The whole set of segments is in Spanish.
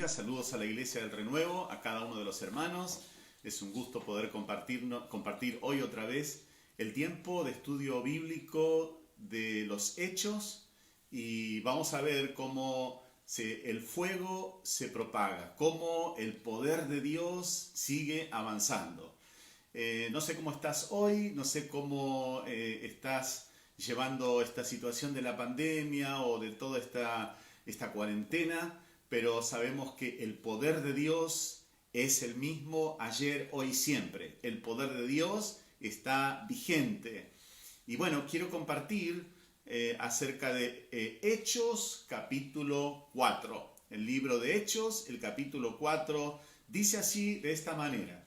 bendiga. Saludos a la Iglesia del Renuevo, a cada uno de los hermanos. Es un gusto poder compartir hoy otra vez el tiempo de estudio bíblico de los Hechos, y vamos a ver cómo el fuego se propaga, cómo el poder de Dios sigue avanzando. No sé cómo estás hoy, no sé cómo estás llevando esta situación de la pandemia o de toda esta cuarentena, pero sabemos que el poder de Dios es el mismo ayer, hoy y siempre. El poder de Dios está vigente. Y bueno, quiero compartir acerca de Hechos capítulo 4. El libro de Hechos, el capítulo 4, dice así de esta manera.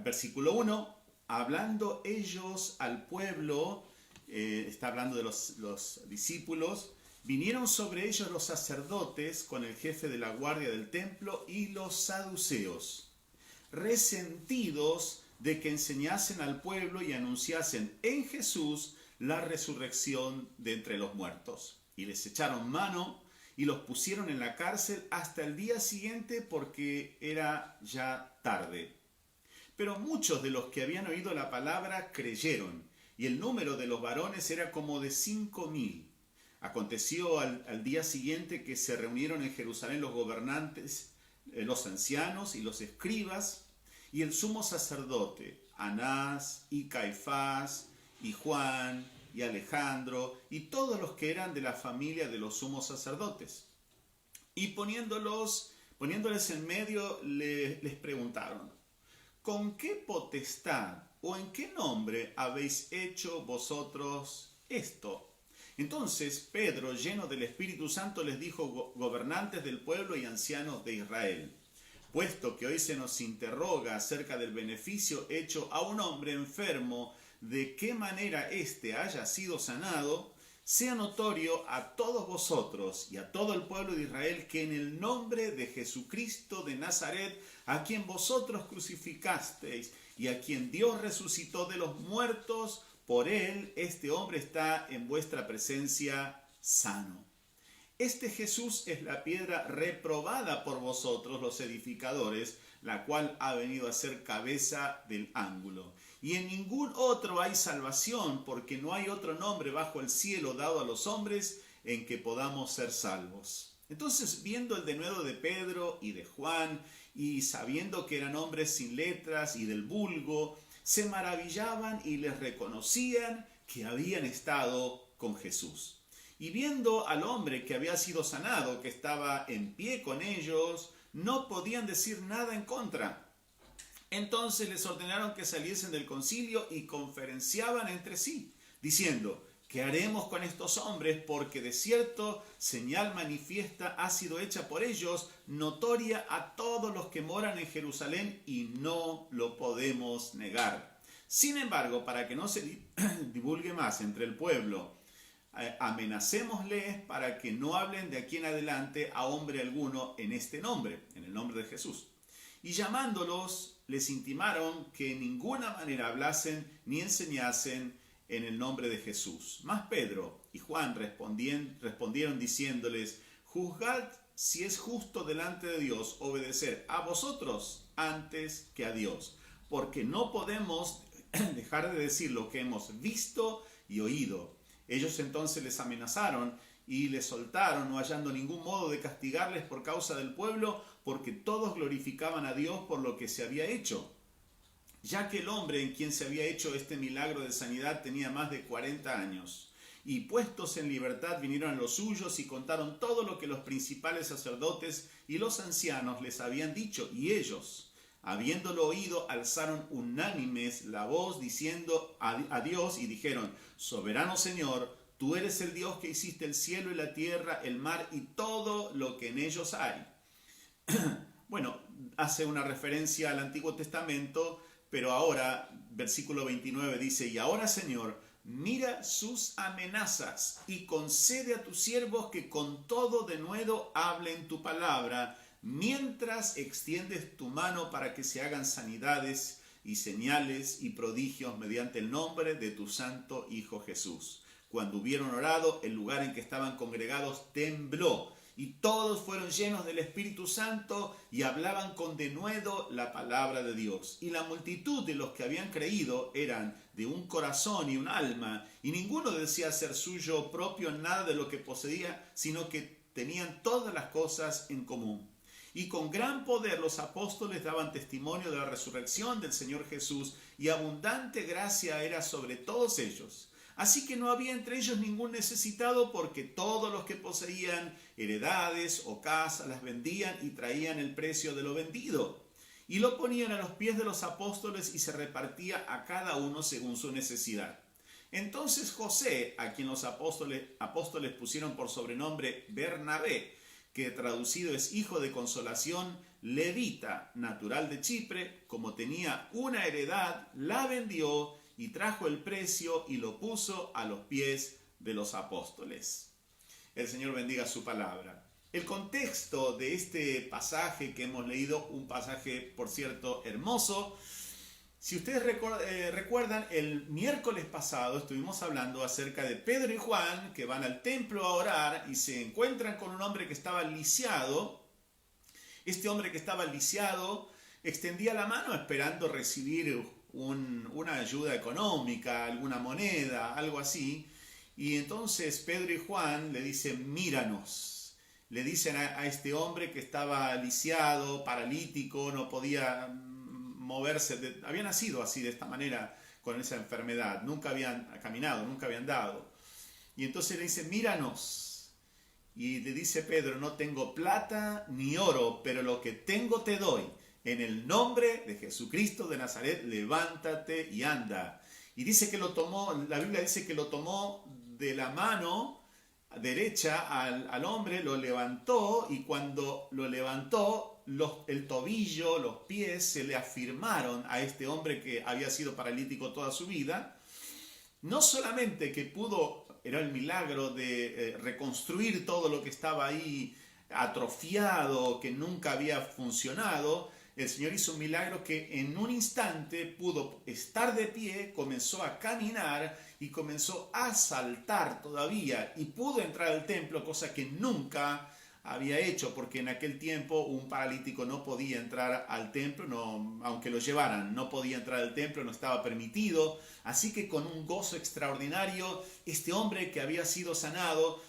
Versículo 1, hablando ellos al pueblo, está hablando de los discípulos, vinieron sobre ellos los sacerdotes con el jefe de la guardia del templo y los saduceos, resentidos de que enseñasen al pueblo y anunciasen en Jesús la resurrección de entre los muertos. Y les echaron mano y los pusieron en la cárcel hasta el día siguiente, porque era ya tarde. Pero muchos de los que habían oído la palabra creyeron, y el número de los varones era como de 5,000. Aconteció al día siguiente que se reunieron en Jerusalén los gobernantes, los ancianos y los escribas, y el sumo sacerdote, Anás y Caifás y Juan y Alejandro, y todos los que eran de la familia de los sumos sacerdotes. Y poniéndoles en medio, les preguntaron: ¿con qué potestad o en qué nombre habéis hecho vosotros esto? Entonces Pedro, lleno del Espíritu Santo, les dijo: gobernantes del pueblo y ancianos de Israel, puesto que hoy se nos interroga acerca del beneficio hecho a un hombre enfermo, de qué manera éste haya sido sanado, sea notorio a todos vosotros y a todo el pueblo de Israel que en el nombre de Jesucristo de Nazaret, a quien vosotros crucificasteis y a quien Dios resucitó de los muertos, por él este hombre está en vuestra presencia sano. Este Jesús es la piedra reprobada por vosotros los edificadores, la cual ha venido a ser cabeza del ángulo. Y en ningún otro hay salvación, porque no hay otro nombre bajo el cielo dado a los hombres en que podamos ser salvos. Entonces, viendo el denuedo de Pedro y de Juan, y sabiendo que eran hombres sin letras y del vulgo, se maravillaban y les reconocían que habían estado con Jesús. Y viendo al hombre que había sido sanado, que estaba en pie con ellos, no podían decir nada en contra. Entonces les ordenaron que saliesen del concilio y conferenciaban entre sí, diciendo: ¿qué haremos con estos hombres? Porque de cierto señal manifiesta ha sido hecha por ellos, notoria a todos los que moran en Jerusalén, y no lo podemos negar. Sin embargo, para que no se divulgue más entre el pueblo, amenacémosles para que no hablen de aquí en adelante a hombre alguno en este nombre, en el nombre de Jesús. Y llamándolos, les intimaron que en ninguna manera hablasen ni enseñasen en el nombre de Jesús. Mas Pedro y Juan respondieron diciéndoles: juzgad si es justo delante de Dios obedecer a vosotros antes que a Dios, porque no podemos dejar de decir lo que hemos visto y oído. Ellos entonces les amenazaron y les soltaron, no hallando ningún modo de castigarles por causa del pueblo, porque todos glorificaban a Dios por lo que se había hecho, ya que el hombre en quien se había hecho este milagro de sanidad tenía más de 40 años. Y puestos en libertad vinieron a los suyos y contaron todo lo que los principales sacerdotes y los ancianos les habían dicho, y ellos, habiéndolo oído, alzaron unánimes la voz diciendo a Dios, y dijeron: soberano Señor, tú eres el Dios que hiciste el cielo y la tierra, el mar y todo lo que en ellos hay. Bueno, hace una referencia al Antiguo Testamento, pero ahora, versículo 29 dice: y ahora, Señor, mira sus amenazas y concede a tus siervos que con todo denuedo hablen tu palabra, mientras extiendes tu mano para que se hagan sanidades y señales y prodigios mediante el nombre de tu santo Hijo Jesús. Cuando hubieron orado, el lugar en que estaban congregados tembló, y todos fueron llenos del Espíritu Santo y hablaban con denuedo la palabra de Dios. Y la multitud de los que habían creído eran de un corazón y un alma, y ninguno decía ser suyo propio nada de lo que poseía, sino que tenían todas las cosas en común. Y con gran poder los apóstoles daban testimonio de la resurrección del Señor Jesús, y abundante gracia era sobre todos ellos. Así que no había entre ellos ningún necesitado, porque todos los que poseían heredades o casas las vendían y traían el precio de lo vendido, y lo ponían a los pies de los apóstoles, y se repartía a cada uno según su necesidad. Entonces José, a quien los apóstoles pusieron por sobrenombre Bernabé, que traducido es hijo de consolación, levita, natural de Chipre, como tenía una heredad, la vendió y trajo el precio y lo puso a los pies de los apóstoles. El Señor bendiga su palabra. El contexto de este pasaje que hemos leído, un pasaje, por cierto, hermoso. Si ustedes recuerdan, el miércoles pasado estuvimos hablando acerca de Pedro y Juan, que van al templo a orar y se encuentran con un hombre que estaba lisiado. Este hombre que estaba lisiado extendía la mano esperando recibir una ayuda económica, alguna moneda, algo así. Y entonces Pedro y Juan le dicen, míranos. Le dicen a este hombre que estaba lisiado, paralítico, no podía moverse, había nacido así, de esta manera, con esa enfermedad, nunca habían caminado, nunca habían andado. Y entonces le dice, míranos. Y le dice Pedro, no tengo plata ni oro, pero lo que tengo te doy. En el nombre de Jesucristo de Nazaret, levántate y anda. Y dice que lo tomó, la Biblia dice que lo tomó de la mano derecha al hombre, lo levantó, y cuando lo levantó, el tobillo, los pies se le afirmaron a este hombre que había sido paralítico toda su vida. No solamente que pudo, era el milagro de reconstruir todo lo que estaba ahí atrofiado, que nunca había funcionado. El Señor hizo un milagro que en un instante pudo estar de pie, comenzó a caminar y comenzó a saltar todavía, y pudo entrar al templo, cosa que nunca había hecho, porque en aquel tiempo un paralítico no podía entrar al templo, no, aunque lo llevaran, no podía entrar al templo, no estaba permitido. Así que con un gozo extraordinario, este hombre que había sido sanado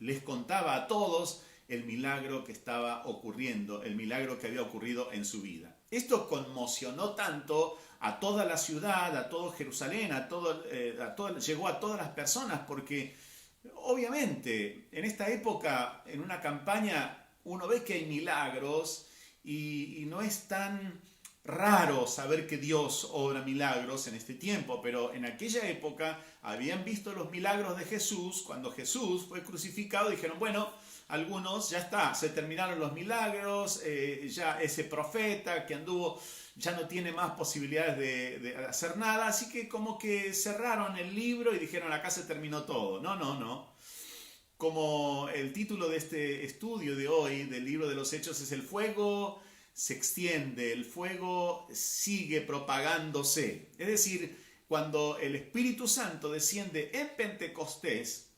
les contaba a todos el milagro que estaba ocurriendo, el milagro que había ocurrido en su vida. Esto conmocionó tanto a toda la ciudad, a todo Jerusalén, llegó a todas las personas, porque obviamente en esta época, en una campaña, uno ve que hay milagros y no es tan raro saber que Dios obra milagros en este tiempo, pero en aquella época habían visto los milagros de Jesús. Cuando Jesús fue crucificado, dijeron, bueno, algunos, ya está, se terminaron los milagros, ya ese profeta que anduvo ya no tiene más posibilidades de hacer nada, así que como que cerraron el libro y dijeron, acá se terminó todo. No. Como el título de este estudio de hoy, del libro de los Hechos, es el fuego se extiende, el fuego sigue propagándose. Es decir, cuando el Espíritu Santo desciende en Pentecostés,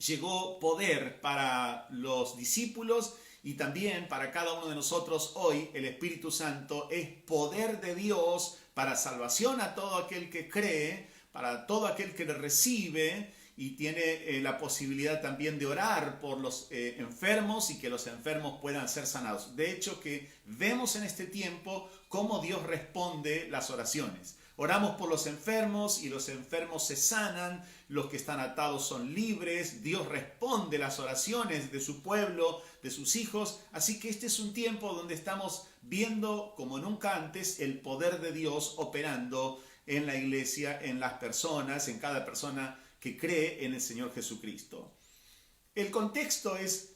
llegó poder para los discípulos y también para cada uno de nosotros hoy. El Espíritu Santo es poder de Dios para salvación a todo aquel que cree, para todo aquel que le recibe, y tiene la posibilidad también de orar por los enfermos y que los enfermos puedan ser sanados. De hecho, que vemos en este tiempo cómo Dios responde las oraciones. Oramos por los enfermos y los enfermos se sanan, los que están atados son libres. Dios responde las oraciones de su pueblo, de sus hijos. Así que este es un tiempo donde estamos viendo como nunca antes el poder de Dios operando en la iglesia, en las personas, en cada persona que cree en el Señor Jesucristo. El contexto es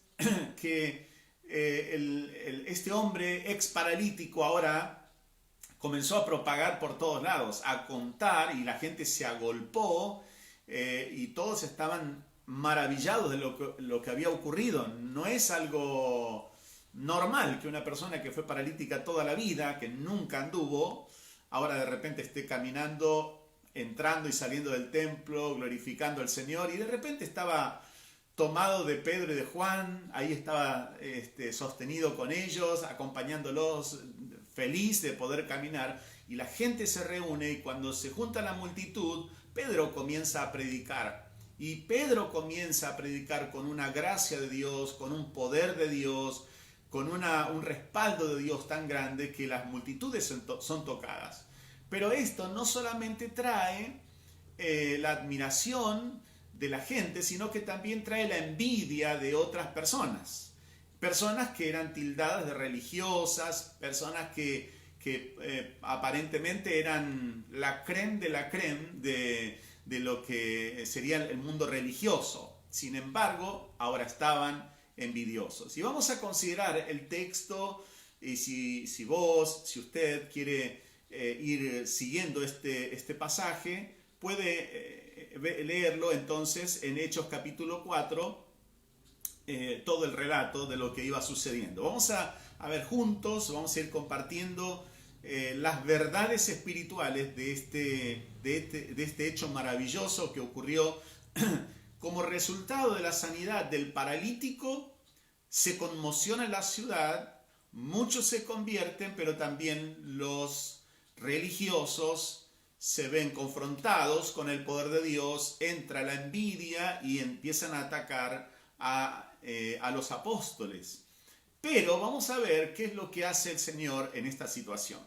que este hombre ex paralítico ahora comenzó a propagar por todos lados, a contar, y la gente se agolpó y todos estaban maravillados de lo que había ocurrido. No es algo normal que una persona que fue paralítica toda la vida, que nunca anduvo, ahora de repente esté caminando, entrando y saliendo del templo, glorificando al Señor, y de repente estaba tomado de Pedro y de Juan, ahí estaba sostenido con ellos, acompañándolos, feliz de poder caminar, y la gente se reúne, y cuando se junta la multitud, Pedro comienza a predicar. Y Pedro comienza a predicar con una gracia de Dios, con un poder de Dios, con un respaldo de Dios tan grande que las multitudes son tocadas. Pero esto no solamente trae la admiración de la gente, sino que también trae la envidia de otras personas. Personas que eran tildadas de religiosas, personas que aparentemente eran la crème de la crème de lo que sería el mundo religioso. Sin embargo, ahora estaban envidiosos. Y vamos a considerar el texto, y si usted quiere ir siguiendo este pasaje, puede leerlo entonces en Hechos capítulo 4, todo el relato de lo que iba sucediendo. Vamos a ver juntos, vamos a ir compartiendo las verdades espirituales de este hecho maravilloso que ocurrió. Como resultado de la sanidad del paralítico, se conmociona la ciudad, muchos se convierten, pero también los religiosos se ven confrontados con el poder de Dios, entra la envidia y empiezan a atacar a los apóstoles. Pero vamos a ver qué es lo que hace el Señor en esta situación.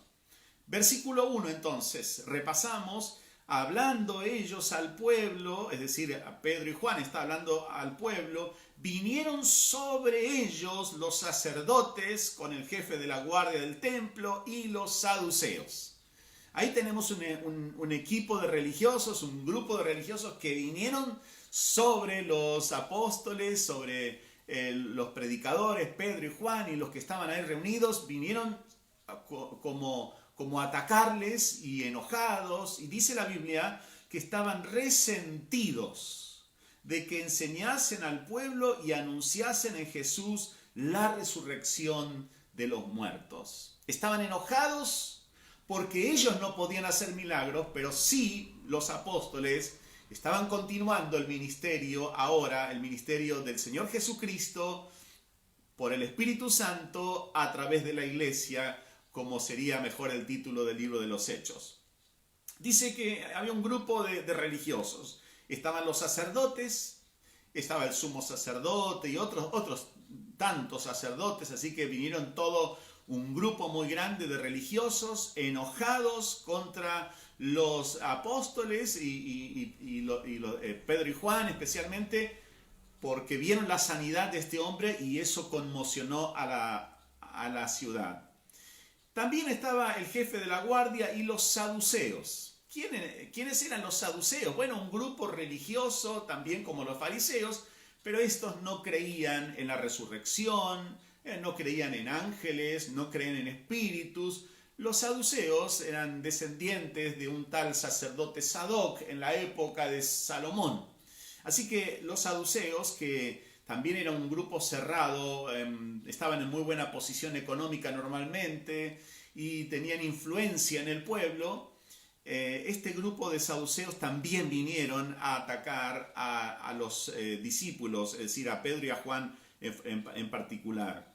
Versículo 1 entonces, repasamos, hablando ellos al pueblo, es decir, a Pedro y Juan está hablando al pueblo, vinieron sobre ellos los sacerdotes con el jefe de la guardia del templo y los saduceos. Ahí tenemos un equipo de religiosos, un grupo de religiosos que vinieron sobre los apóstoles, sobre los predicadores, Pedro y Juan, y los que estaban ahí reunidos, vinieron como a atacarles y enojados, y dice la Biblia que estaban resentidos de que enseñasen al pueblo y anunciasen en Jesús la resurrección de los muertos. Estaban enojados porque ellos no podían hacer milagros, pero sí los apóstoles estaban continuando el ministerio, ahora el ministerio del Señor Jesucristo, por el Espíritu Santo, a través de la iglesia, como sería mejor el título del libro de los Hechos. Dice que había un grupo de religiosos. Estaban los sacerdotes, estaba el sumo sacerdote y otros tantos sacerdotes, así que vinieron todo un grupo muy grande de religiosos enojados contra los apóstoles y Pedro y Juan especialmente, porque vieron la sanidad de este hombre y eso conmocionó a la ciudad. También estaba el jefe de la guardia y los saduceos. ¿Quiénes eran los saduceos? Bueno, un grupo religioso también como los fariseos, pero estos no creían en la resurrección, no creían en ángeles, no creían en espíritus. Los saduceos eran descendientes de un tal sacerdote Sadoc en la época de Salomón. Así que los saduceos, que también era un grupo cerrado, estaban en muy buena posición económica normalmente y tenían influencia en el pueblo. Este grupo de saduceos también vinieron a atacar a los discípulos, es decir, a Pedro y a Juan en particular.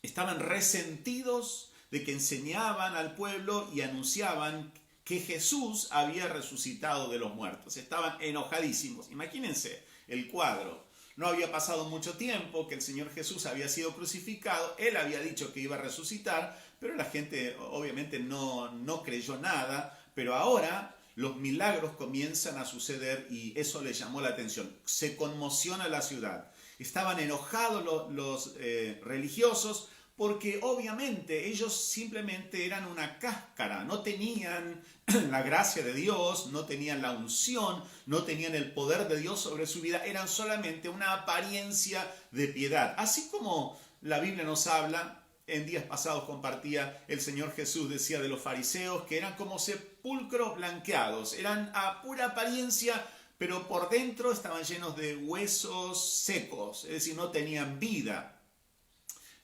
Estaban resentidos de que enseñaban al pueblo y anunciaban que Jesús había resucitado de los muertos. Estaban enojadísimos. Imagínense el cuadro. No había pasado mucho tiempo que el Señor Jesús había sido crucificado. Él había dicho que iba a resucitar, pero la gente obviamente no creyó nada. Pero ahora los milagros comienzan a suceder y eso les llamó la atención. Se conmociona la ciudad. Estaban enojados los religiosos porque obviamente ellos simplemente eran una cáscara, no tenían la gracia de Dios, no tenían la unción, no tenían el poder de Dios sobre su vida, eran solamente una apariencia de piedad. Así como la Biblia nos habla, en días pasados compartía el Señor Jesús, decía de los fariseos que eran como sepulcros blanqueados, eran a pura apariencia, pero por dentro estaban llenos de huesos secos, es decir, no tenían vida.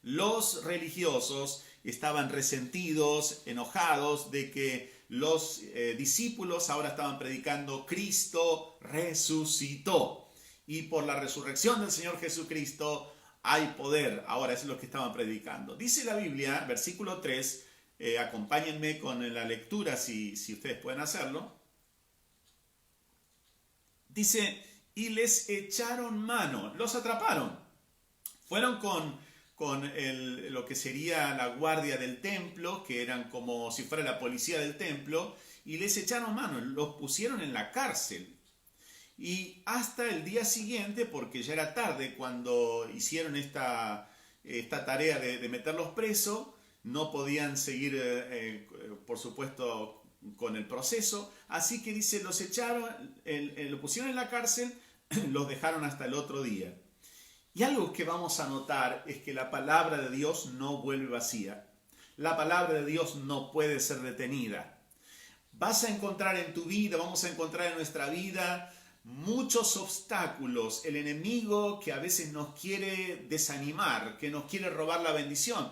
Los religiosos estaban resentidos, enojados de que los discípulos ahora estaban predicando Cristo resucitó. y por la resurrección del Señor Jesucristo hay poder. Ahora, eso es lo que estaban predicando. Dice la Biblia, versículo 3, acompáñenme con la lectura si ustedes pueden hacerlo. Dice, y les echaron mano, los atraparon. Fueron con lo que sería la guardia del templo, que eran como si fuera la policía del templo, y les echaron mano, los pusieron en la cárcel. Y hasta el día siguiente, porque ya era tarde cuando hicieron esta tarea de meterlos presos, no podían seguir, por supuesto, con el proceso. Así que dice, los echaron, lo pusieron en la cárcel, los dejaron hasta el otro día. Y algo que vamos a notar es que la palabra de Dios no vuelve vacía. La palabra de Dios no puede ser detenida. Vas a encontrar en tu vida, vamos a encontrar en nuestra vida muchos obstáculos. El enemigo que a veces nos quiere desanimar, que nos quiere robar la bendición.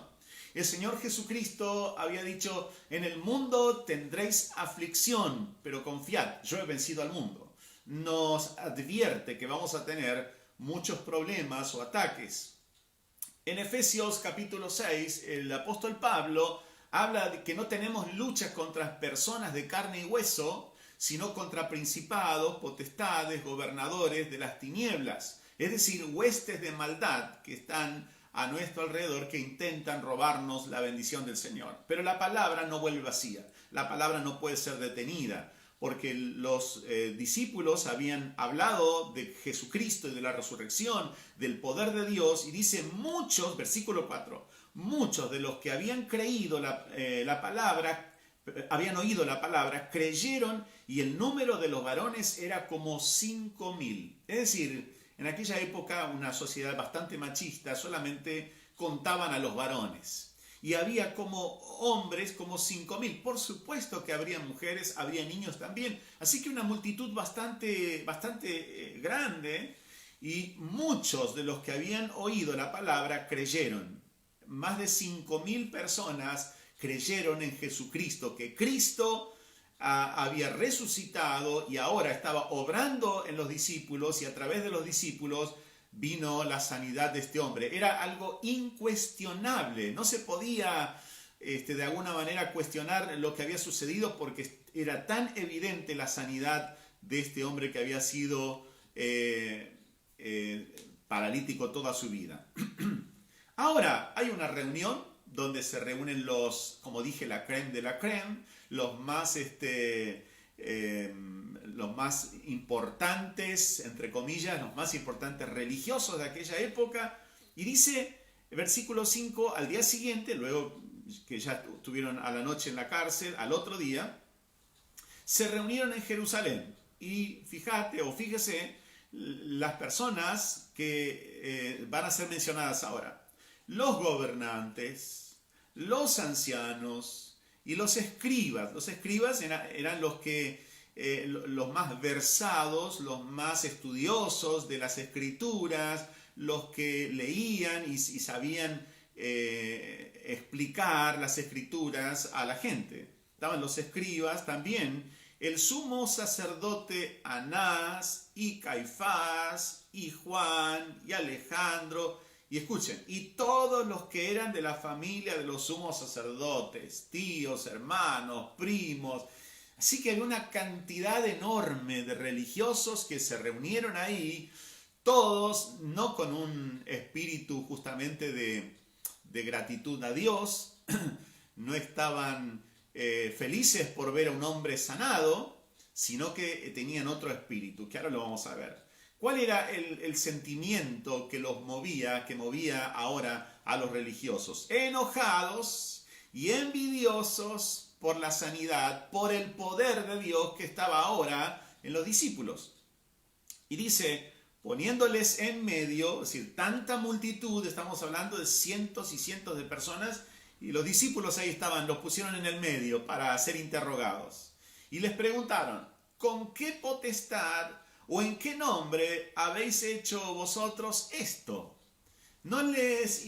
El Señor Jesucristo había dicho, en el mundo tendréis aflicción, pero confiad, yo he vencido al mundo. Nos advierte que vamos a tener muchos problemas o ataques. En Efesios capítulo 6, el apóstol Pablo habla de que no tenemos luchas contra personas de carne y hueso, sino contra principados, potestades, gobernadores de las tinieblas, es decir, huestes de maldad que están a nuestro alrededor, que intentan robarnos la bendición del Señor. Pero la palabra no vuelve vacía, la palabra no puede ser detenida, porque los discípulos habían hablado de Jesucristo y de la resurrección, del poder de Dios, y dice muchos, versículo 4, muchos de los que habían creído la palabra, habían oído la palabra, creyeron, y el número de los varones era como 5.000. Es decir, en aquella época, una sociedad bastante machista, solamente contaban a los varones. Y había como hombres, como 5.000. Por supuesto que habría mujeres, habría niños también. Así que una multitud bastante grande. Y muchos de los que habían oído la palabra creyeron. Más de 5.000 personas creyeron en Jesucristo, que Cristo había resucitado y ahora estaba obrando en los discípulos, y a través de los discípulos vino la sanidad de este hombre. Era algo incuestionable, no se podía de alguna manera cuestionar lo que había sucedido, porque era tan evidente la sanidad de este hombre que había sido paralítico toda su vida. Ahora hay una reunión donde se reúnen los, como dije, la crème de la crème, los más importantes, entre comillas, los más importantes religiosos de aquella época. Y dice, versículo 5, al día siguiente, luego que ya estuvieron a la noche en la cárcel, al otro día, se reunieron en Jerusalén. Y fíjese, las personas que van a ser mencionadas ahora: los gobernantes, los ancianos y los escribas. Los escribas eran los más versados, los más estudiosos de las escrituras, los que leían y sabían explicar las escrituras a la gente. Estaban los escribas, también el sumo sacerdote Anás y Caifás y Juan y Alejandro. Y escuchen, y todos los que eran de la familia de los sumos sacerdotes, tíos, hermanos, primos. Así que había una cantidad enorme de religiosos que se reunieron ahí, todos no con un espíritu justamente de gratitud a Dios, no estaban felices por ver a un hombre sanado, sino que tenían otro espíritu, que ahora lo vamos a ver. ¿Cuál era el sentimiento que los movía, que movía ahora a los religiosos? Enojados y envidiosos por la sanidad, por el poder de Dios que estaba ahora en los discípulos. Y dice, poniéndoles en medio, es decir, tanta multitud, estamos hablando de cientos y cientos de personas, y los discípulos ahí estaban, los pusieron en el medio para ser interrogados. Y les preguntaron, ¿con qué potestad o en qué nombre habéis hecho vosotros esto? ¿No les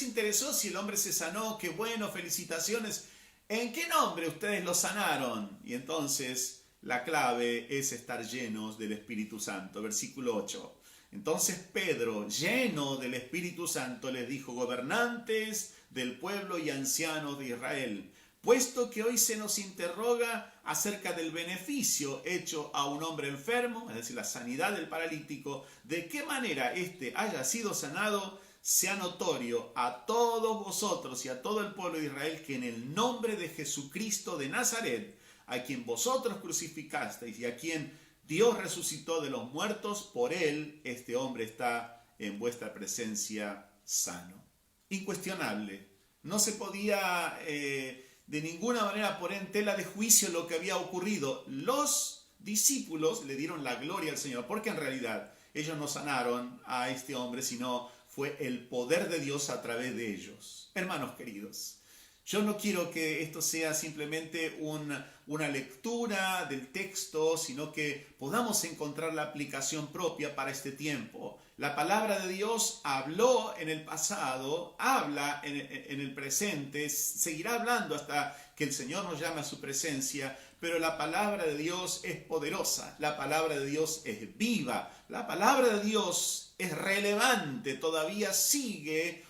interesó si el hombre se sanó? ¡Qué bueno! ¡Felicitaciones! ¿En qué nombre ustedes lo sanaron? Y entonces la clave es estar llenos del Espíritu Santo. Versículo 8. Entonces Pedro, lleno del Espíritu Santo, les dijo: gobernantes del pueblo y ancianos de Israel, puesto que hoy se nos interroga acerca del beneficio hecho a un hombre enfermo, es decir, la sanidad del paralítico, de qué manera éste haya sido sanado, sea notorio a todos vosotros y a todo el pueblo de Israel que en el nombre de Jesucristo de Nazaret, a quien vosotros crucificasteis y a quien Dios resucitó de los muertos, por él este hombre está en vuestra presencia sano. Incuestionable. No se podía de ninguna manera poner en tela de juicio lo que había ocurrido. Los discípulos le dieron la gloria al Señor, porque en realidad ellos no sanaron a este hombre, sino fue el poder de Dios a través de ellos. Hermanos queridos, yo no quiero que esto sea simplemente una lectura del texto, sino que podamos encontrar la aplicación propia para este tiempo. La palabra de Dios habló en el pasado, habla en el presente, seguirá hablando hasta que el Señor nos llame a su presencia, pero la palabra de Dios es poderosa, la palabra de Dios es viva, la palabra de Dios es relevante, todavía siguen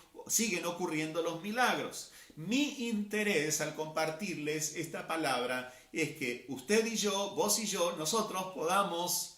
ocurriendo los milagros. Mi interés al compartirles esta palabra es que usted y yo, vos y yo, nosotros podamos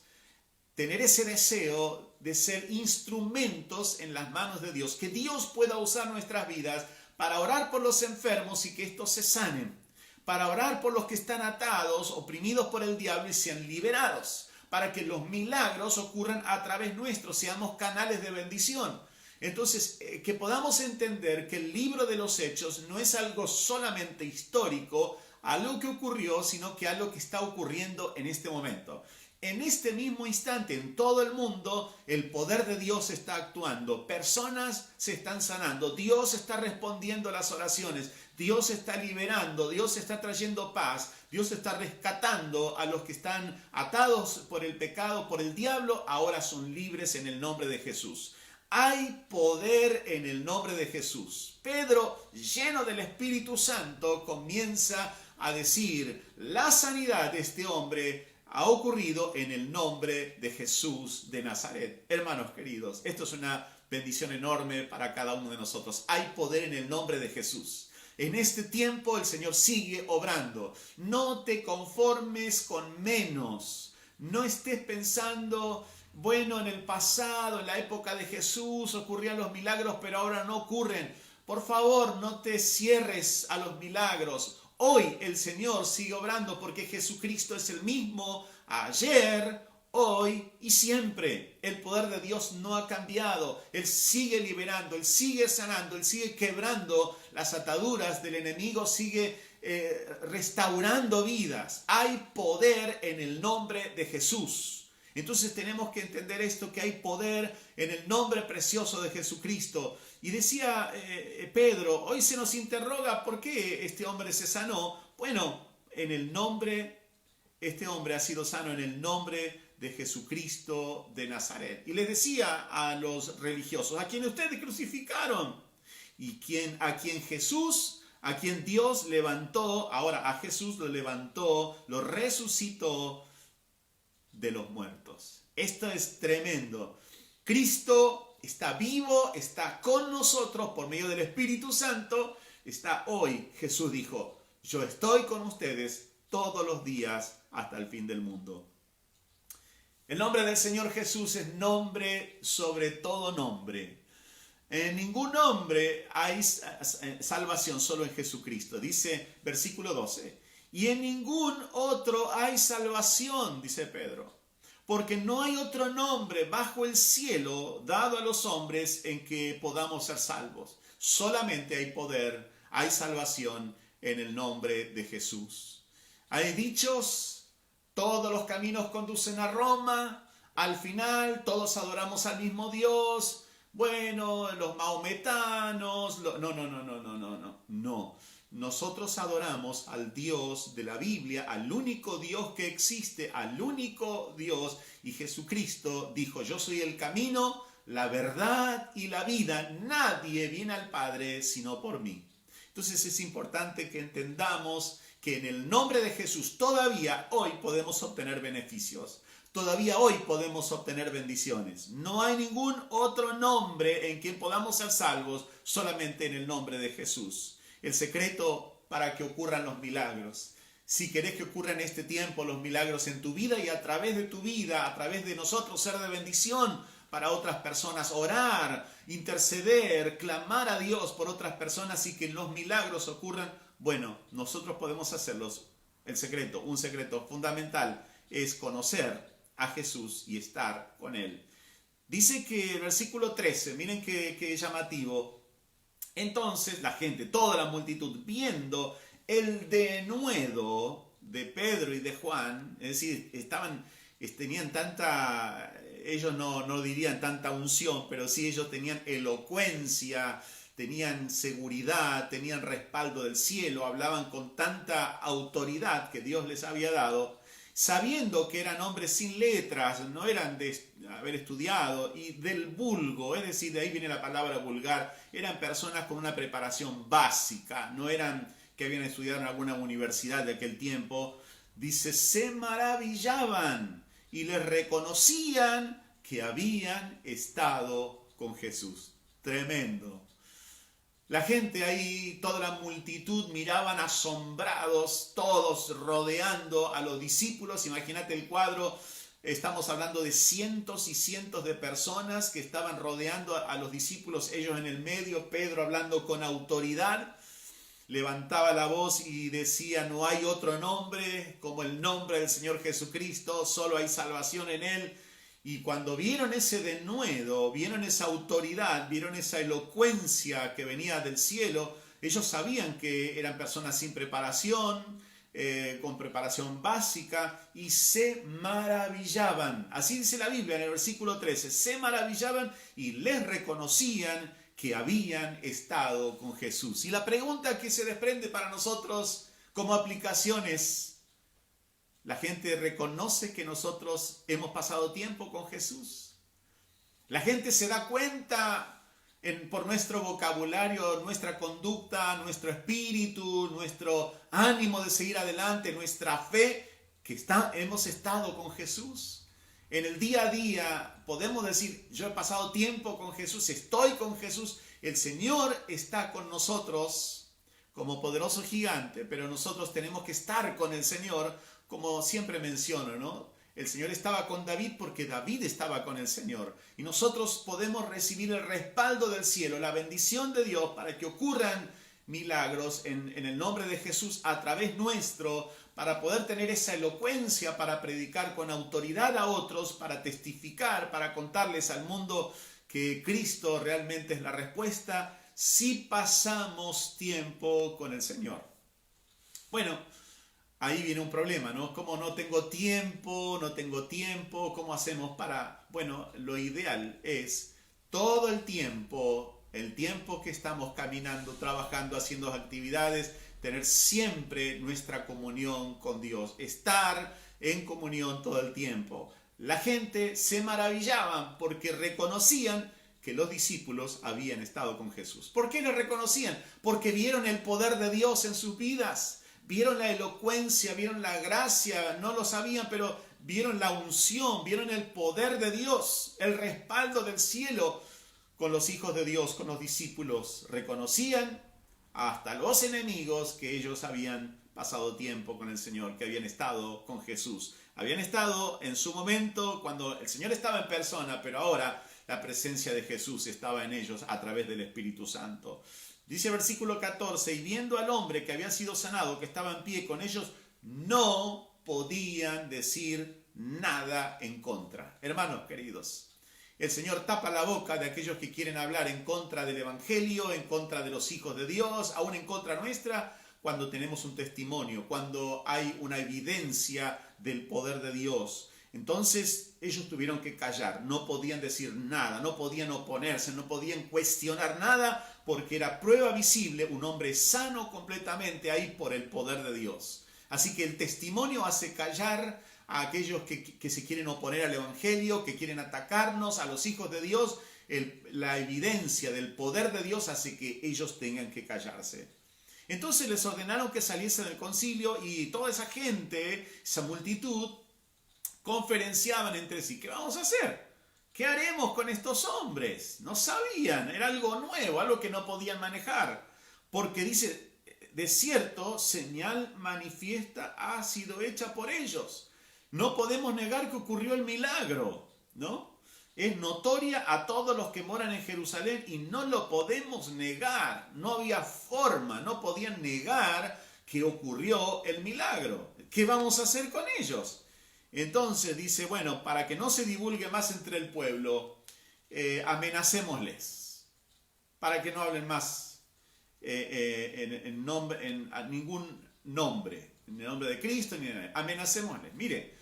tener ese deseo de ser instrumentos en las manos de Dios, que Dios pueda usar nuestras vidas para orar por los enfermos y que estos se sanen, para orar por los que están atados, oprimidos por el diablo y sean liberados, para que los milagros ocurran a través nuestro, seamos canales de bendición. Entonces, que podamos entender que el libro de los Hechos no es algo solamente histórico, algo que ocurrió, sino que algo que está ocurriendo en este momento. En este mismo instante, en todo el mundo, el poder de Dios está actuando. Personas se están sanando. Dios está respondiendo a las oraciones. Dios está liberando. Dios está trayendo paz. Dios está rescatando a los que están atados por el pecado, por el diablo. Ahora son libres en el nombre de Jesús. Hay poder en el nombre de Jesús. Pedro, lleno del Espíritu Santo, comienza a decir: la sanidad de este hombre ha ocurrido en el nombre de Jesús de Nazaret. Hermanos queridos, esto es una bendición enorme para cada uno de nosotros. Hay poder en el nombre de Jesús. En este tiempo el Señor sigue obrando. No te conformes con menos. No estés pensando: bueno, en el pasado, en la época de Jesús, ocurrían los milagros, pero ahora no ocurren. Por favor, no te cierres a los milagros. Hoy el Señor sigue obrando porque Jesucristo es el mismo ayer, hoy y siempre. El poder de Dios no ha cambiado. Él sigue liberando, Él sigue sanando, Él sigue quebrando las ataduras del enemigo, sigue restaurando vidas. Hay poder en el nombre de Jesús. Entonces tenemos que entender esto, que hay poder en el nombre precioso de Jesucristo. Y decía Pedro, hoy se nos interroga por qué este hombre se sanó. Bueno, este hombre ha sido sano en el nombre de Jesucristo de Nazaret. Y les decía a los religiosos: a quien ustedes crucificaron y a quien Dios levantó, ahora a Jesús lo levantó, lo resucitó de los muertos. Esto es tremendo. Cristo está vivo, está con nosotros por medio del Espíritu Santo. Está hoy. Jesús dijo: yo estoy con ustedes todos los días hasta el fin del mundo. El nombre del Señor Jesús es nombre sobre todo nombre. En ningún nombre hay salvación, solo en Jesucristo. Dice versículo 12. Y en ningún otro hay salvación, dice Pedro, porque no hay otro nombre bajo el cielo dado a los hombres en que podamos ser salvos. Solamente hay poder, hay salvación en el nombre de Jesús. Hay dichos: todos los caminos conducen a Roma, al final todos adoramos al mismo Dios. Bueno, los mahometanos, no. Nosotros adoramos al Dios de la Biblia, al único Dios que existe, al único Dios. Y Jesucristo dijo: yo soy el camino, la verdad y la vida. Nadie viene al Padre sino por mí. Entonces es importante que entendamos que en el nombre de Jesús todavía hoy podemos obtener beneficios. todavía hoy podemos obtener bendiciones. No hay ningún otro nombre en quien podamos ser salvos, solamente en el nombre de Jesús. El secreto para que ocurran los milagros. Si querés que ocurra en este tiempo los milagros en tu vida y a través de tu vida, a través de nosotros, ser de bendición para otras personas, orar, interceder, clamar a Dios por otras personas y que los milagros ocurran, bueno, nosotros podemos hacerlos. El secreto, un secreto fundamental, es conocer a Jesús y estar con Él. Dice que el versículo 13, miren qué llamativo. Entonces la gente, toda la multitud, viendo el denuedo de Pedro y de Juan, es decir, tenían tanta, ellos no dirían tanta unción, pero sí ellos tenían elocuencia, tenían seguridad, tenían respaldo del cielo, hablaban con tanta autoridad que Dios les había dado, sabiendo que eran hombres sin letras, no eran de haber estudiado, y del vulgo, es decir, de ahí viene la palabra vulgar, eran personas con una preparación básica, no eran que habían estudiado en alguna universidad de aquel tiempo. Dice, se maravillaban y les reconocían que habían estado con Jesús. Tremendo. La gente ahí, toda la multitud, miraban asombrados, todos rodeando a los discípulos. Imagínate el cuadro, estamos hablando de cientos y cientos de personas que estaban rodeando a los discípulos, ellos en el medio, Pedro hablando con autoridad, levantaba la voz y decía, no hay otro nombre como el nombre del Señor Jesucristo, solo hay salvación en Él. Y cuando vieron ese denuedo, vieron esa autoridad, vieron esa elocuencia que venía del cielo, ellos sabían que eran personas sin preparación, con preparación básica, y se maravillaban. Así dice la Biblia en el versículo 13, se maravillaban y les reconocían que habían estado con Jesús. Y la pregunta que se desprende para nosotros como aplicación es, ¿la gente reconoce que nosotros hemos pasado tiempo con Jesús? ¿La gente se da cuenta por nuestro vocabulario, nuestra conducta, nuestro espíritu, nuestro ánimo de seguir adelante, nuestra fe, que hemos estado con Jesús? En el día a día podemos decir, yo he pasado tiempo con Jesús, estoy con Jesús, el Señor está con nosotros como poderoso gigante, pero nosotros tenemos que estar con el Señor, como siempre menciono, ¿no? El Señor estaba con David porque David estaba con el Señor. Y nosotros podemos recibir el respaldo del cielo, la bendición de Dios para que ocurran milagros en el nombre de Jesús a través nuestro, para poder tener esa elocuencia, para predicar con autoridad a otros, para testificar, para contarles al mundo que Cristo realmente es la respuesta si pasamos tiempo con el Señor. Bueno, ahí viene un problema, ¿no? ¿Cómo no tengo tiempo? ¿Cómo hacemos para...? Bueno, lo ideal es todo el tiempo que estamos caminando, trabajando, haciendo actividades, tener siempre nuestra comunión con Dios, estar en comunión todo el tiempo. La gente se maravillaba porque reconocían que los discípulos habían estado con Jesús. ¿Por qué lo reconocían? Porque vieron el poder de Dios en sus vidas. Vieron la elocuencia, vieron la gracia, no lo sabían, pero vieron la unción, vieron el poder de Dios, el respaldo del cielo con los hijos de Dios, con los discípulos. Reconocían hasta los enemigos que ellos habían pasado tiempo con el Señor, que habían estado con Jesús. Habían estado en su momento cuando el Señor estaba en persona, pero ahora la presencia de Jesús estaba en ellos a través del Espíritu Santo. Dice el versículo 14, y viendo al hombre que había sido sanado, que estaba en pie con ellos, no podían decir nada en contra. Hermanos queridos, el Señor tapa la boca de aquellos que quieren hablar en contra del Evangelio, en contra de los hijos de Dios, aún en contra nuestra, cuando tenemos un testimonio, cuando hay una evidencia del poder de Dios. Entonces ellos tuvieron que callar, no podían decir nada, no podían oponerse, no podían cuestionar nada, porque era prueba visible un hombre sano completamente ahí por el poder de Dios. Así que el testimonio hace callar a aquellos que se quieren oponer al Evangelio, que quieren atacarnos, a los hijos de Dios. La evidencia del poder de Dios hace que ellos tengan que callarse. Entonces les ordenaron que saliesen del concilio y toda esa gente, esa multitud, conferenciaban entre sí, ¿qué vamos a hacer? ¿Qué haremos con estos hombres? No sabían, era algo nuevo, algo que no podían manejar. Porque dice, de cierto, señal manifiesta ha sido hecha por ellos. No podemos negar que ocurrió el milagro, ¿no? Es notoria a todos los que moran en Jerusalén y no lo podemos negar. No había forma, no podían negar que ocurrió el milagro. ¿Qué vamos a hacer con ellos? Entonces dice, bueno, para que no se divulgue más entre el pueblo, amenacémosles, para que no hablen más a ningún nombre, en el nombre de Cristo, ni en amenacémosles. Mire,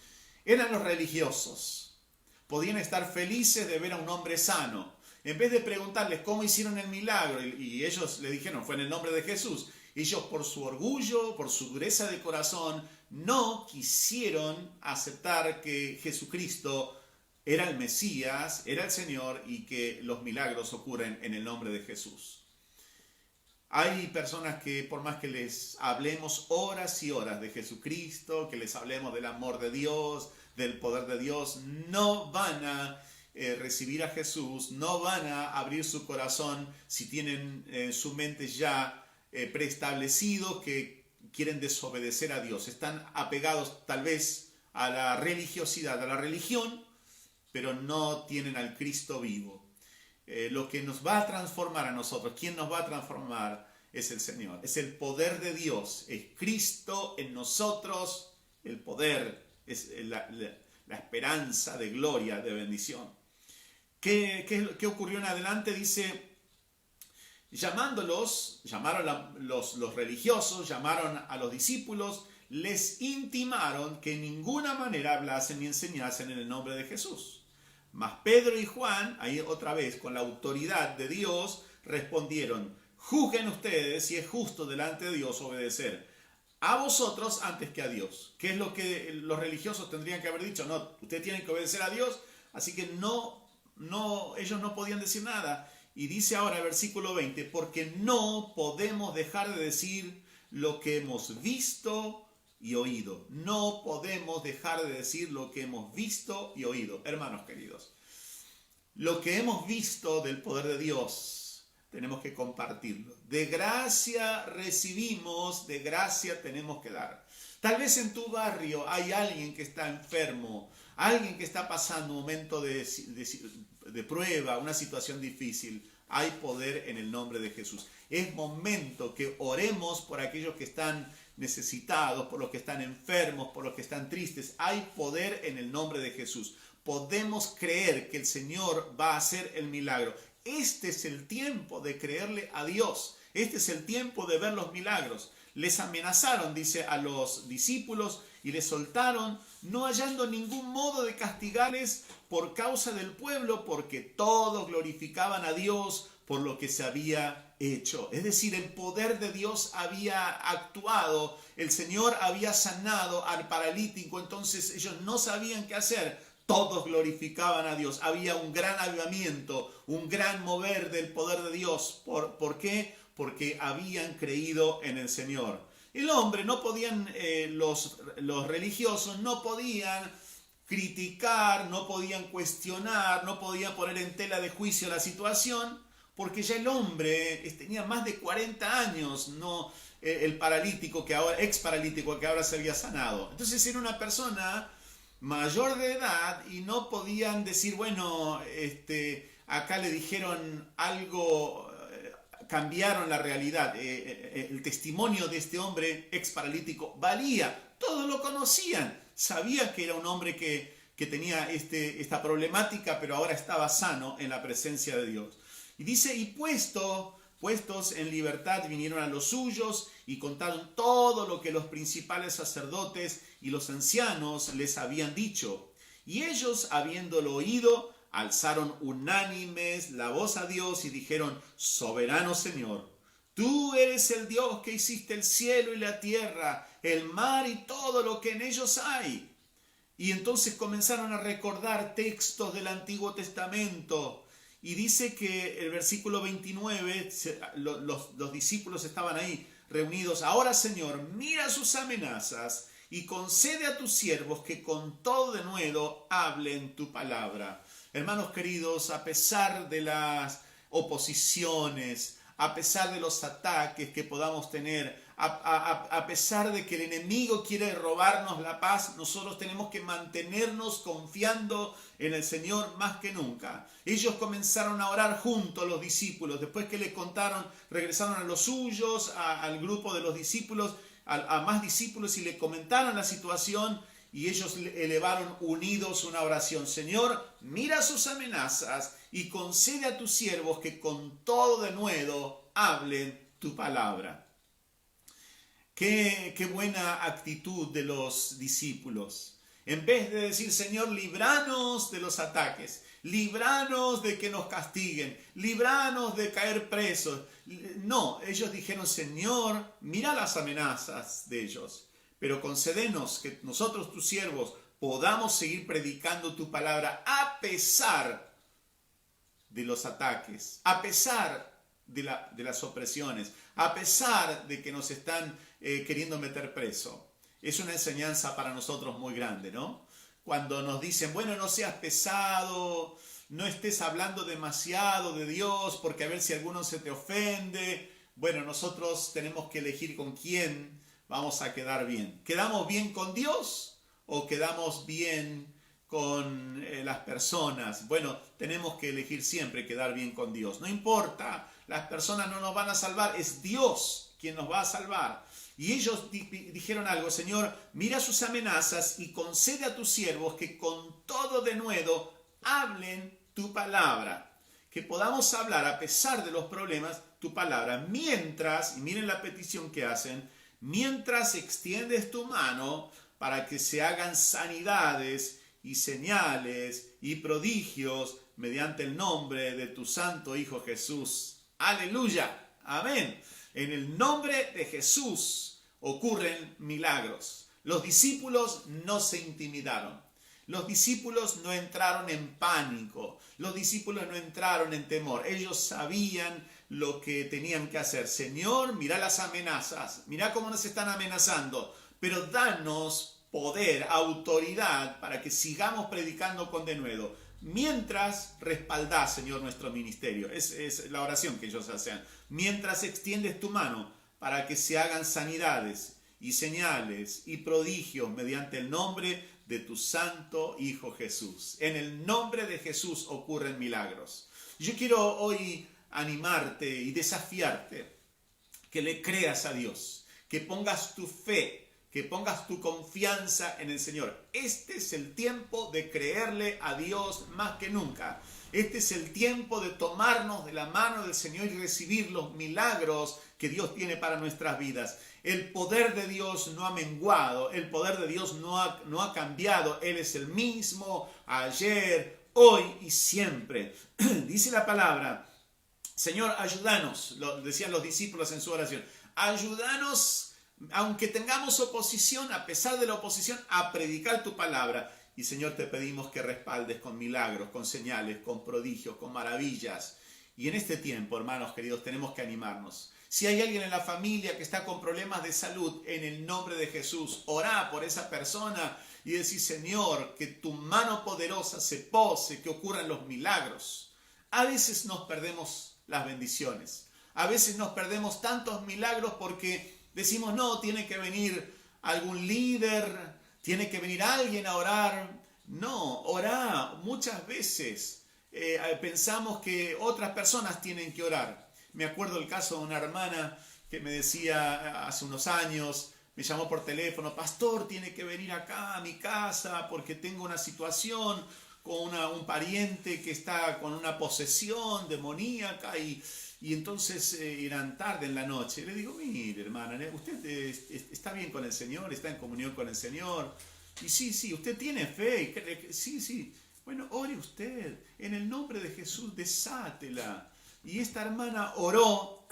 eran los religiosos, podían estar felices de ver a un hombre sano. En vez de preguntarles cómo hicieron el milagro, y ellos le dijeron, fue en el nombre de Jesús, ellos por su orgullo, por su dureza de corazón, no quisieron aceptar que Jesucristo era el Mesías, era el Señor y que los milagros ocurren en el nombre de Jesús. Hay personas que por más que les hablemos horas y horas de Jesucristo, que les hablemos del amor de Dios, del poder de Dios, no van a recibir a Jesús, no van a abrir su corazón si tienen su mente ya preestablecido que quieren desobedecer a Dios. Están apegados tal vez a la religiosidad, a la religión, pero no tienen al Cristo vivo. Lo que nos va a transformar a nosotros, ¿quién nos va a transformar? Es el Señor, es el poder de Dios, es Cristo en nosotros, el poder, es la esperanza de gloria, de bendición. ¿Qué ocurrió en adelante? Dice, llamaron los religiosos, llamaron a los discípulos, les intimaron que en ninguna manera hablasen ni enseñasen en el nombre de Jesús. Mas Pedro y Juan, ahí otra vez con la autoridad de Dios, respondieron, juzguen ustedes si es justo delante de Dios obedecer a vosotros antes que a Dios. ¿Qué es lo que los religiosos tendrían que haber dicho? No, ustedes tienen que obedecer a Dios, así que ellos no podían decir nada. Y dice ahora el versículo 20, porque no podemos dejar de decir lo que hemos visto y oído. No podemos dejar de decir lo que hemos visto y oído. Hermanos queridos, lo que hemos visto del poder de Dios, tenemos que compartirlo. De gracia recibimos, de gracia tenemos que dar. Tal vez en tu barrio hay alguien que está enfermo, alguien que está pasando un momento de prueba, una situación difícil. Hay poder en el nombre de Jesús. Es momento que oremos por aquellos que están necesitados, por los que están enfermos, por los que están tristes. Hay poder en el nombre de Jesús. Podemos creer que el Señor va a hacer el milagro. Este es el tiempo de creerle a Dios. Este es el tiempo de ver los milagros. Les amenazaron, dice, a los discípulos y les soltaron, no hallando ningún modo de castigarles por causa del pueblo, porque todos glorificaban a Dios por lo que se había hecho. Es decir, el poder de Dios había actuado, el Señor había sanado al paralítico, entonces ellos no sabían qué hacer. Todos glorificaban a Dios. Había un gran avivamiento, un gran mover del poder de Dios. ¿Por qué? Porque habían creído en el Señor. El hombre no podían, los religiosos no podían criticar, no podían cuestionar, no podían poner en tela de juicio la situación, porque ya el hombre tenía más de 40 años, no el paralítico ex paralítico que ahora se había sanado. Entonces era una persona mayor de edad y no podían decir, bueno, acá le dijeron algo, cambiaron la realidad. El testimonio de este hombre ex paralítico valía, todos lo conocían, sabía que era un hombre que tenía esta problemática, pero ahora estaba sano en la presencia de Dios. Y dice, y puestos en libertad vinieron a los suyos y contaron todo lo que los principales sacerdotes y los ancianos les habían dicho. Y ellos, habiéndolo oído, alzaron unánimes la voz a Dios y dijeron, soberano Señor, tú eres el Dios que hiciste el cielo y la tierra, el mar y todo lo que en ellos hay. Y entonces comenzaron a recordar textos del Antiguo Testamento. Y dice que el versículo 29, los discípulos estaban ahí reunidos. Ahora, Señor, mira sus amenazas y concede a tus siervos que con todo denuedo hablen tu palabra. Hermanos queridos, a pesar de las oposiciones, a pesar de los ataques que podamos tener, a pesar de que el enemigo quiere robarnos la paz, nosotros tenemos que mantenernos confiando en el Señor más que nunca. Ellos comenzaron a orar juntos, los discípulos, después que le contaron, regresaron a los suyos, al grupo de los discípulos, a más discípulos, y le comentaron la situación, y ellos elevaron unidos una oración. Señor, mira sus amenazas y concede a tus siervos que con todo denuedo hablen tu palabra. Qué buena actitud de los discípulos. En vez de decir, Señor, líbranos de los ataques, líbranos de que nos castiguen, líbranos de caer presos. No, ellos dijeron, Señor, mira las amenazas de ellos, pero concédenos que nosotros, tus siervos, podamos seguir predicando tu palabra a pesar de los ataques, a pesar de las opresiones, a pesar de que nos están queriendo meter preso. Es una enseñanza para nosotros muy grande, ¿no? Cuando nos dicen, bueno, no seas pesado, no estés hablando demasiado de Dios, porque a ver si alguno se te ofende. Bueno, nosotros tenemos que elegir con quién vamos a quedar bien. ¿Quedamos bien con Dios o quedamos bien con las personas? Bueno, tenemos que elegir siempre quedar bien con Dios. No importa, las personas no nos van a salvar, es Dios quien nos va a salvar. Y ellos dijeron algo, Señor, mira sus amenazas y concede a tus siervos que con todo denuedo hablen tu palabra. Que podamos hablar a pesar de los problemas tu palabra. Mientras, y miren la petición que hacen, mientras extiendes tu mano para que se hagan sanidades y señales y prodigios mediante el nombre de tu santo Hijo Jesús. Aleluya, amén. En el nombre de Jesús ocurren milagros. Los discípulos no se intimidaron. Los discípulos no entraron en pánico. Los discípulos no entraron en temor. Ellos sabían lo que tenían que hacer. Señor, mira las amenazas. Mira cómo nos están amenazando. Pero danos poder, autoridad, para que sigamos predicando con denuedo. Mientras respaldás, Señor, nuestro ministerio. Es la oración que ellos hacen. Mientras extiendes tu mano para que se hagan sanidades y señales y prodigios mediante el nombre de tu santo Hijo Jesús. En el nombre de Jesús ocurren milagros. Yo quiero hoy animarte y desafiarte que le creas a Dios, que pongas tu fe, que pongas tu confianza en el Señor. Este es el tiempo de creerle a Dios más que nunca. Este es el tiempo de tomarnos de la mano del Señor y recibir los milagros que Dios tiene para nuestras vidas. El poder de Dios no ha menguado, el poder de Dios no ha cambiado. Él es el mismo ayer, hoy y siempre. Dice la palabra, Señor, ayúdanos, lo decían los discípulos en su oración, ayúdanos, aunque tengamos oposición, a pesar de la oposición, a predicar tu palabra. Y Señor, te pedimos que respaldes con milagros, con señales, con prodigios, con maravillas. Y en este tiempo, hermanos queridos, tenemos que animarnos. Si hay alguien en la familia que está con problemas de salud, en el nombre de Jesús, orá por esa persona y decir, Señor, que tu mano poderosa se pose, que ocurran los milagros. A veces nos perdemos las bendiciones. A veces nos perdemos tantos milagros porque decimos, no, tiene que venir algún líder, tiene que venir alguien a orar. No, orá. Muchas veces pensamos que otras personas tienen que orar. Me acuerdo el caso de una hermana que me decía hace unos años, me llamó por teléfono, pastor, tiene que venir acá a mi casa porque tengo una situación con un pariente que está con una posesión demoníaca y entonces eran tarde en la noche. Le digo, mire hermana, usted está bien con el Señor, está en comunión con el Señor. Y sí, usted tiene fe. Sí. Bueno, ore usted. En el nombre de Jesús, desátela. Y esta hermana oró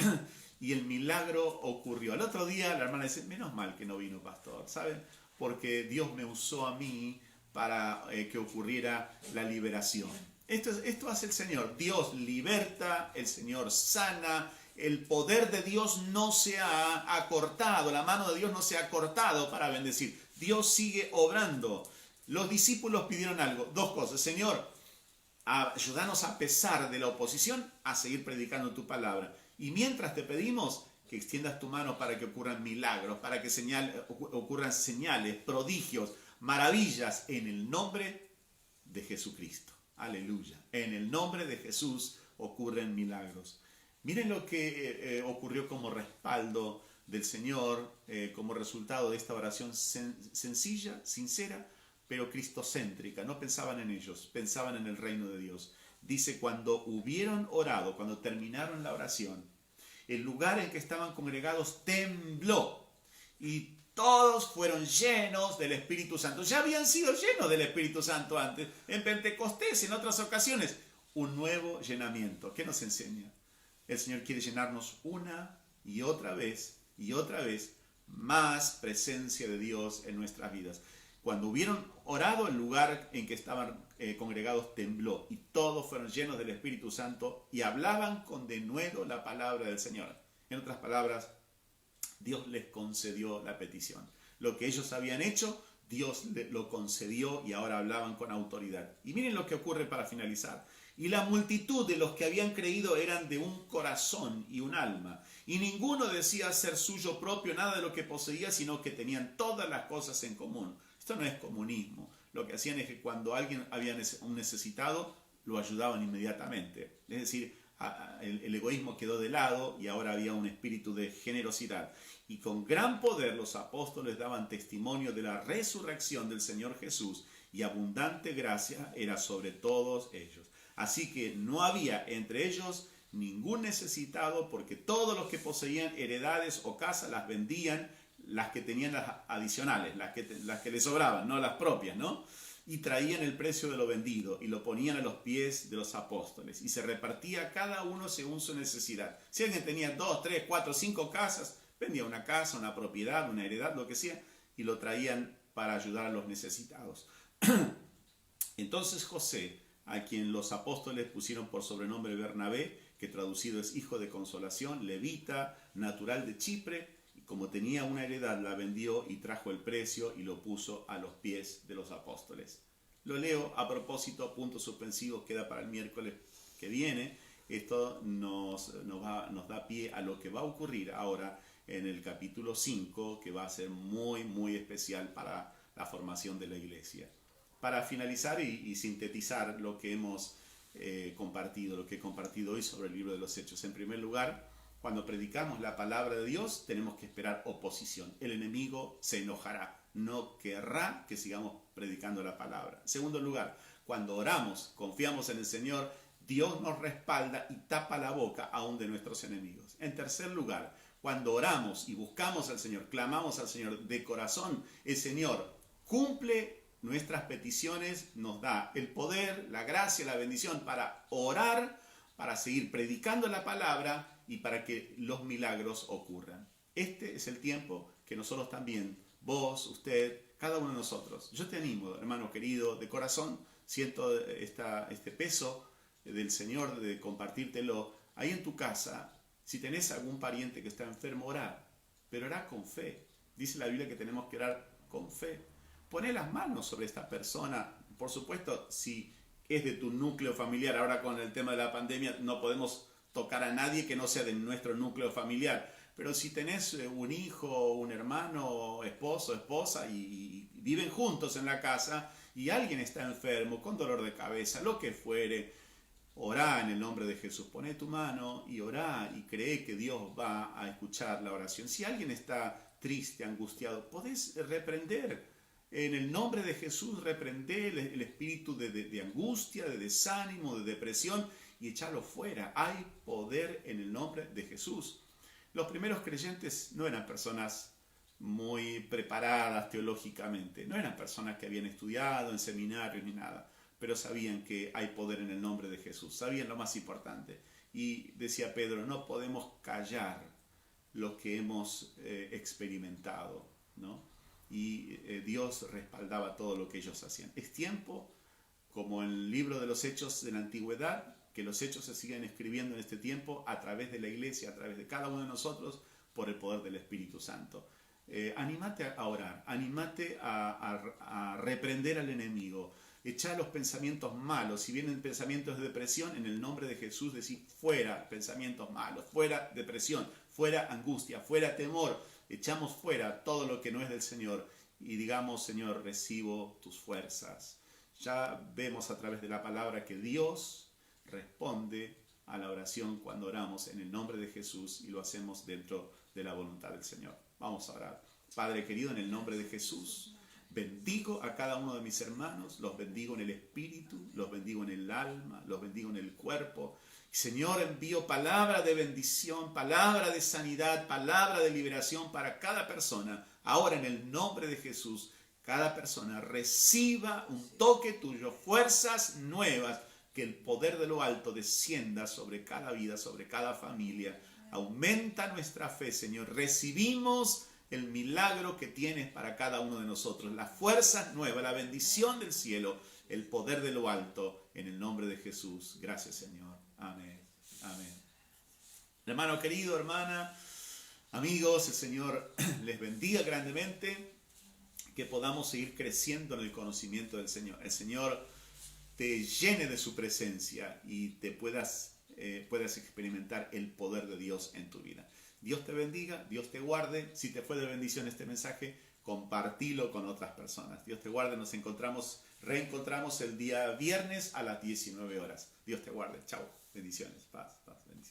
y el milagro ocurrió. Al otro día la hermana dice, menos mal que no vino pastor, ¿saben? Porque Dios me usó a mí para que ocurriera la liberación. Esto hace el Señor. Dios liberta, el Señor sana. El poder de Dios no se ha acortado, la mano de Dios no se ha cortado para bendecir. Dios sigue obrando. Los discípulos pidieron algo, dos cosas. Señor, ayúdanos a pesar de la oposición a seguir predicando tu palabra. Y mientras te pedimos que extiendas tu mano para que ocurran milagros, para que ocurran señales, prodigios, maravillas en el nombre de Jesucristo. Aleluya. En el nombre de Jesús ocurren milagros. Miren lo que ocurrió como respaldo del Señor, como resultado de esta oración sencilla, sincera, pero cristocéntrica. No pensaban en ellos, pensaban en el reino de Dios. Dice, cuando hubieron orado, cuando terminaron la oración, el lugar en que estaban congregados tembló y todos fueron llenos del Espíritu Santo. Ya habían sido llenos del Espíritu Santo antes, en Pentecostés, en otras ocasiones. Un nuevo llenamiento. ¿Qué nos enseña? El Señor quiere llenarnos una y otra vez, más presencia de Dios en nuestras vidas. Cuando hubieron orado, el lugar en que estaban congregados tembló y todos fueron llenos del Espíritu Santo y hablaban con denuedo la palabra del Señor. En otras palabras, Dios les concedió la petición. Lo que ellos habían hecho, Dios lo concedió y ahora hablaban con autoridad. Y miren lo que ocurre para finalizar. Y la multitud de los que habían creído eran de un corazón y un alma. Y ninguno decía ser suyo propio nada de lo que poseía, sino que tenían todas las cosas en común. Esto no es comunismo. Lo que hacían es que cuando alguien había un necesitado, lo ayudaban inmediatamente. Es decir, el egoísmo quedó de lado y ahora había un espíritu de generosidad. Y con gran poder los apóstoles daban testimonio de la resurrección del Señor Jesús y abundante gracia era sobre todos ellos. Así que no había entre ellos ningún necesitado, porque todos los que poseían heredades o casas las vendían, las que tenían las adicionales, las que les sobraban, no las propias, ¿no? Y traían el precio de lo vendido y lo ponían a los pies de los apóstoles. Y se repartía cada uno según su necesidad. Si alguien tenía 2, 3, 4, 5 casas, vendía una casa, una propiedad, una heredad, lo que sea, y lo traían para ayudar a los necesitados. Entonces José, a quien los apóstoles pusieron por sobrenombre Bernabé, que traducido es hijo de consolación, levita, natural de Chipre, y como tenía una heredad la vendió y trajo el precio y lo puso a los pies de los apóstoles. Lo leo a propósito, punto suspensivo, queda para el miércoles que viene. Esto nos da pie a lo que va a ocurrir ahora en el capítulo 5, que va a ser muy, muy especial para la formación de la iglesia. Para finalizar y sintetizar lo que hemos compartido, lo que he compartido hoy sobre el libro de los Hechos. En primer lugar, cuando predicamos la palabra de Dios, tenemos que esperar oposición. El enemigo se enojará, no querrá que sigamos predicando la palabra. En segundo lugar, cuando oramos, confiamos en el Señor, Dios nos respalda y tapa la boca aún de nuestros enemigos. En tercer lugar, cuando oramos y buscamos al Señor, clamamos al Señor de corazón, el Señor cumple nuestras peticiones, nos da el poder, la gracia, la bendición para orar, para seguir predicando la palabra y para que los milagros ocurran. Este es el tiempo que nosotros también, vos, usted, cada uno de nosotros, yo te animo, hermano querido, de corazón, siento este peso del Señor de compartírtelo ahí en tu casa. Si tenés algún pariente que está enfermo, orá, pero orá con fe. Dice la Biblia que tenemos que orar con fe. Poné las manos sobre esta persona. Por supuesto, si es de tu núcleo familiar, ahora con el tema de la pandemia no podemos tocar a nadie que no sea de nuestro núcleo familiar. Pero si tenés un hijo, un hermano, esposo, esposa y viven juntos en la casa y alguien está enfermo, con dolor de cabeza, lo que fuere, orá en el nombre de Jesús. Poné tu mano y orá y cree que Dios va a escuchar la oración. Si alguien está triste, angustiado, podés reprender. En el nombre de Jesús reprende el espíritu de angustia, de desánimo, de depresión y echarlo fuera. Hay poder en el nombre de Jesús. Los primeros creyentes no eran personas muy preparadas teológicamente, no eran personas que habían estudiado en seminarios ni nada, pero sabían que hay poder en el nombre de Jesús, sabían lo más importante. Y decía Pedro, no podemos callar lo que hemos experimentado, ¿no? Y Dios respaldaba todo lo que ellos hacían. Es tiempo, como en el libro de los Hechos de la Antigüedad, que los Hechos se siguen escribiendo en este tiempo a través de la iglesia, a través de cada uno de nosotros, por el poder del Espíritu Santo. anímate a orar, anímate a reprender al enemigo. Echar los pensamientos malos. Si vienen pensamientos de depresión, en el nombre de Jesús decir fuera pensamientos malos, fuera depresión, fuera angustia, fuera temor. Echamos fuera todo lo que no es del Señor y digamos, Señor, recibo tus fuerzas. Ya vemos a través de la palabra que Dios responde a la oración cuando oramos en el nombre de Jesús y lo hacemos dentro de la voluntad del Señor. Vamos a orar. Padre querido, en el nombre de Jesús, bendigo a cada uno de mis hermanos, los bendigo en el espíritu, los bendigo en el alma, los bendigo en el cuerpo. Señor, envío palabra de bendición, palabra de sanidad, palabra de liberación para cada persona. Ahora en el nombre de Jesús, cada persona reciba un toque tuyo, fuerzas nuevas, que el poder de lo alto descienda sobre cada vida, sobre cada familia. Aumenta nuestra fe, Señor. Recibimos el milagro que tienes para cada uno de nosotros, las fuerzas nuevas, la bendición del cielo, el poder de lo alto, en el nombre de Jesús. Gracias, Señor. Amén. Amén. Hermano querido, hermana, amigos, el Señor les bendiga grandemente, que podamos seguir creciendo en el conocimiento del Señor. El Señor te llene de su presencia y te puedas experimentar el poder de Dios en tu vida. Dios te bendiga, Dios te guarde. Si te fue de bendición este mensaje, compartilo con otras personas. Dios te guarde, nos reencontramos el día viernes a las 19 horas. Dios te guarde. Chao. Bendiciones. Paz, paz.